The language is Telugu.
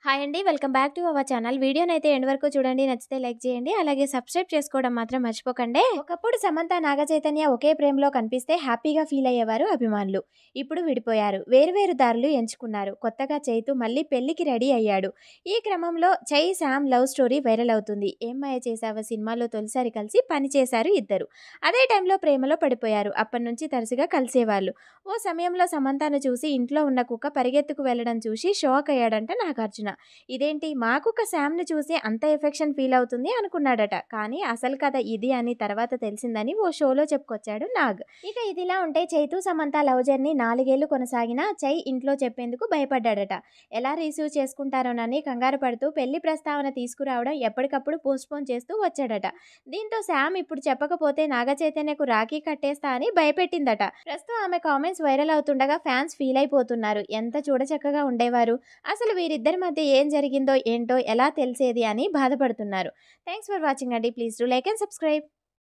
హాయ్ అండి. Welcome back to our channel. వీడియోనైతే ఎండ్ వరకు చూడండి. నచ్చితే లైక్ చేయండి. అలాగే సబ్స్క్రైబ్ చేసుకోవడం మాత్రం మర్చిపోకండి. ఒకప్పుడు సమంత, నాగచైతన్య ఒకే ప్రేమలో కనిపిస్తే హ్యాపీగా ఫీల్ అయ్యేవారు అభిమానులు. ఇప్పుడు విడిపోయారు. వేరువేరు దారులు ఎంచుకున్నారు. కొత్తగా చైతు మళ్ళీ పెళ్లికి రెడీ అయ్యాడు. ఈ క్రమంలో చై శామ్ లవ్ స్టోరీ వైరల్ అవుతుంది. ఏం మాయ చేసావా సినిమాలో తొలిసారి కలిసి పని చేశారు ఇద్దరు. అదే టైంలో ప్రేమలో పడిపోయారు. అప్పటి నుంచి తరచుగా కలిసేవాళ్ళు. ఓ సమయంలో సమంతను చూసి ఇంట్లో ఉన్న కుక్క పరిగెత్తుకు వెళ్లడం చూసి షాక్ అయ్యాడంట నాగార్జున. ఇదేంటి మా కుక్క శామ్‌ని చూసి అంత ఎఫెక్షన్ ఫీల్ అవుతుంది అనుకున్నాడట. కానీ అసలు కథ ఇది అని తర్వాత తెలిసిందని ఓ షోలో చెప్పుకొచ్చాడు నాగ్. ఇక ఇదిలా ఉంటే చైతు సమంత లవ్ జర్నీ 4 ఏళ్లు కొనసాగినా చై ఇంట్లో చెప్పేందుకు భయపడ్డాడట. ఎలా రిసీవ్ చేసుకుంటారోనని కంగారు పడుతూ పెళ్లి ప్రస్తావన తీసుకురావడం ఎప్పటికప్పుడు పోస్ట్‌పోన్ చేస్తూ వచ్చాడట. దీంతో శామ్ ఇప్పుడు చెప్పకపోతే నాగచైతన్యకు రాఖీ కట్టేస్తా అని భయపెట్టిందట. ప్రస్తుతం ఆమె కామెంట్స్ వైరల్ అవుతుండగా ఫ్యాన్స్ ఫీల్ అయిపోతున్నారు. ఎంత చూడచక్కగా ఉండేవారు, అసలు వీరిద్దరి మధ్య ఏం జరిగిందో ఏంటో ఎలా తెలిసేది అని బాధపడుతున్నారు. థ్యాంక్స్ ఫర్ వాచింగ్ అండి. Please do like and subscribe.